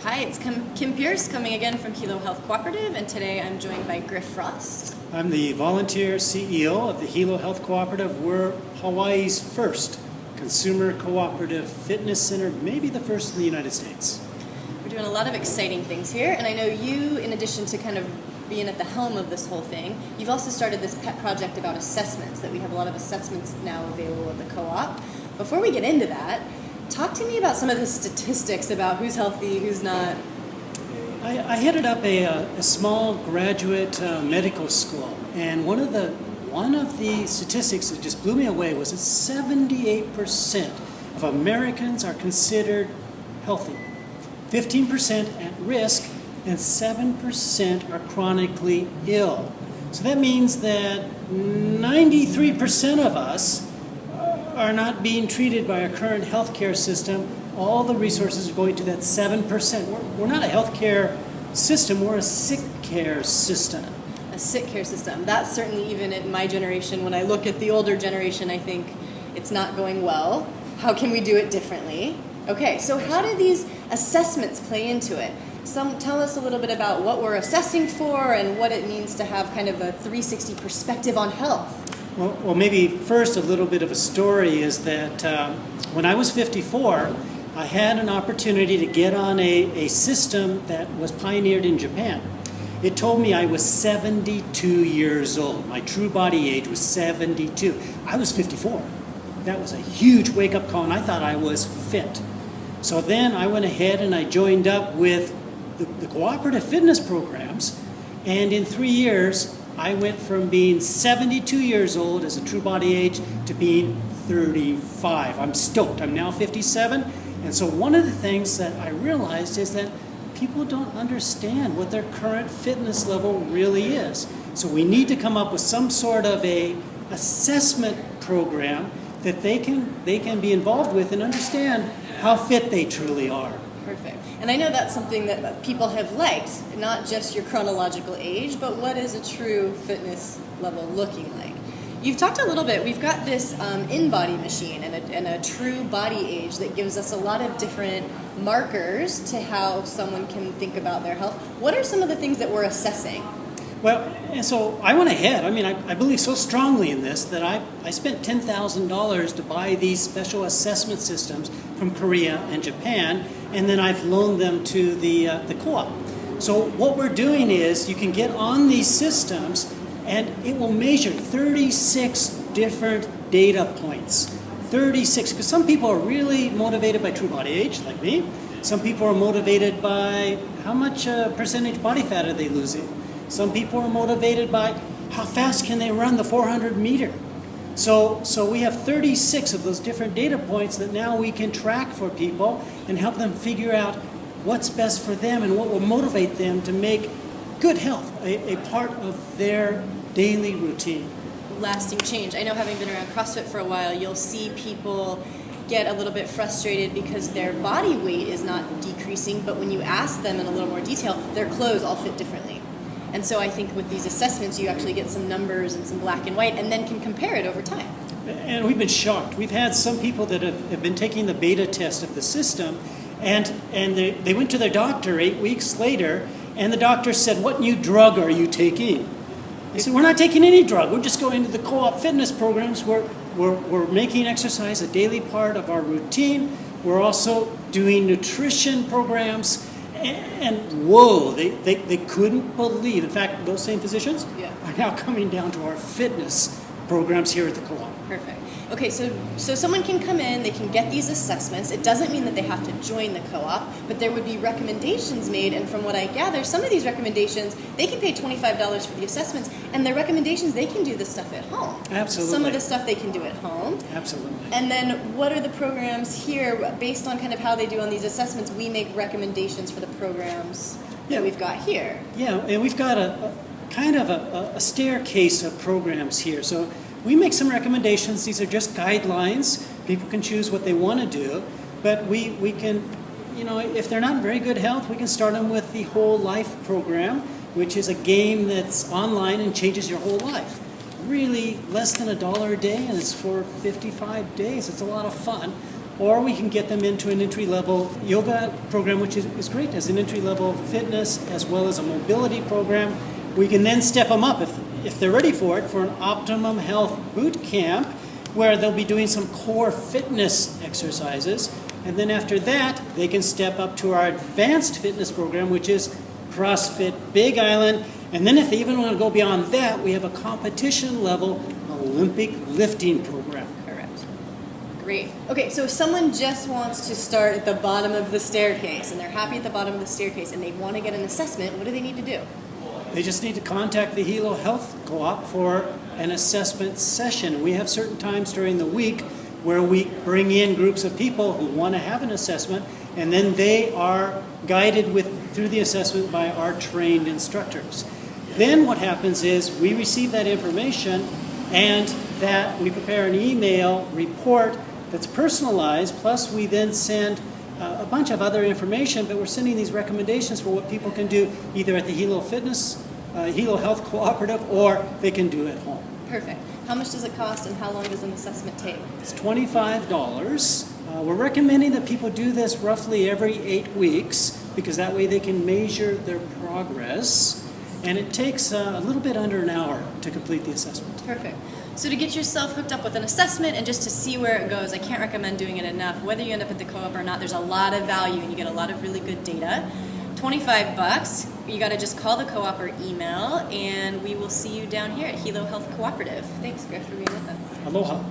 Hi, it's Kim Pierce coming again from Hilo Health Cooperative, and today I'm joined by Grif Frost. I'm the volunteer CEO of the Hilo Health Cooperative. We're Hawaii's first consumer cooperative fitness center, maybe the first in the United States. We're doing a lot of exciting things here, and I know you, in addition to kind of being at the helm of this whole thing, you've also started this pet project about assessments, that we have a lot of assessments now available at the co-op. Before we get into that, talk to me about some of the statistics about who's healthy, who's not. I headed up a small graduate medical school, and one of the statistics that just blew me away was that 78% of Americans are considered healthy, 15% at risk, and 7% are chronically ill. So that means that 93% of us are not being treated by our current healthcare system. All the resources are going to that 7%. We're not a healthcare system, we're a sick care system. A sick care system. That's certainly, even in my generation, when I look at the older generation, I think it's not going well. How can we do it differently? Okay, so how do these assessments play into it? Tell us a little bit about what we're assessing for and what it means to have kind of a 360 perspective on health. Well, maybe first a little bit of a story is that when I was 54, I had an opportunity to get on a system that was pioneered in Japan. It told me I was 72 years old. My true body age was 72. I was 54. That was a huge wake-up call, and I thought I was fit. So then I went ahead and I joined up with the cooperative fitness programs, and in 3 years, I went from being 72 years old as a true body age to being 35. I'm stoked. I'm now 57. And so one of the things that I realized is that people don't understand what their current fitness level really is. So we need to come up with some sort of a assessment program that they can be involved with and understand how fit they truly are. Perfect. And I know that's something that people have liked, not just your chronological age, but what is a true fitness level looking like? You've talked a little bit, we've got this in-body machine and a true body age that gives us a lot of different markers to how someone can think about their health. What are some of the things that we're assessing? Well, and so I went ahead. I mean, I believe so strongly in this that I spent $10,000 to buy these special assessment systems from Korea and Japan, and then I've loaned them to the co-op. So what we're doing is you can get on these systems and it will measure 36 different data points. 36, because some people are really motivated by true body age, like me. Some people are motivated by how much percentage body fat are they losing. Some people are motivated by how fast can they run the 400 meter. So we have 36 of those different data points that now we can track for people and help them figure out what's best for them and what will motivate them to make good health a part of their daily routine. Lasting change. I know, having been around CrossFit for a while, you'll see people get a little bit frustrated because their body weight is not decreasing, but when you ask them in a little more detail, their clothes all fit differently. And so I think with these assessments, you actually get some numbers and some black and white, and then can compare it over time. And we've been shocked. We've had some people that have been taking the beta test of the system, and they went to their doctor 8 weeks later, and the doctor said, "What new drug are you taking?" They said, "We're not taking any drug. We're just going to the co-op fitness programs. We're making exercise a daily part of our routine. We're also doing nutrition programs." And whoa, they couldn't believe. In fact, those same physicians are now coming down to our fitness programs here at the co-op. Perfect. Okay, so someone can come in, they can get these assessments. It doesn't mean that they have to join the co-op, but there would be recommendations made, and from what I gather, some of these recommendations, they can pay $25 for the assessments, and their recommendations, they can do this stuff at home. Absolutely. Some of the stuff they can do at home. Absolutely. And then what are the programs here, based on kind of how they do on these assessments, we make recommendations for the programs that we've got here. Yeah, and we've got a kind of a staircase of programs here. So we make some recommendations. These are just guidelines. People can choose what they want to do. But we can, if they're not in very good health, we can start them with the Whole Life program, which is a game that's online and changes your whole life. Really less than $1 a day, and it's for 55 days. It's a lot of fun. or we can get them into an entry-level yoga program, which is great as an entry-level fitness as well as a mobility program. We can then step them up if they're ready for it, for an Optimum Health boot camp, where they'll be doing some core fitness exercises. And then after that, they can step up to our advanced fitness program, which is CrossFit Big Island. And then if they even want to go beyond that, we have a competition level Olympic lifting program. Correct. Great. Okay, so if someone just wants to start at the bottom of the staircase and they're happy at the bottom of the staircase and they want to get an assessment, what do they need to do? They just need to contact the Hilo Health Co-op for an assessment session. We have certain times during the week where we bring in groups of people who want to have an assessment, and then they are guided through the assessment by our trained instructors. Then what happens is we receive that information and that we prepare an email report that's personalized, plus we then send a bunch of other information, but we're sending these recommendations for what people can do either at the Hilo Health Cooperative, or they can do at home. Perfect. How much does it cost and how long does an assessment take? It's $25. We're recommending that people do this roughly every 8 weeks, because that way they can measure their progress. And it takes a little bit under an hour to complete the assessment. Perfect. So to get yourself hooked up with an assessment and just to see where it goes, I can't recommend doing it enough. Whether you end up at the co-op or not, there's a lot of value and you get a lot of really good data. $25, you got to just call the co-op or email, and we will see you down here at Hilo Health Cooperative. Thanks, Grif, for being with us. Aloha.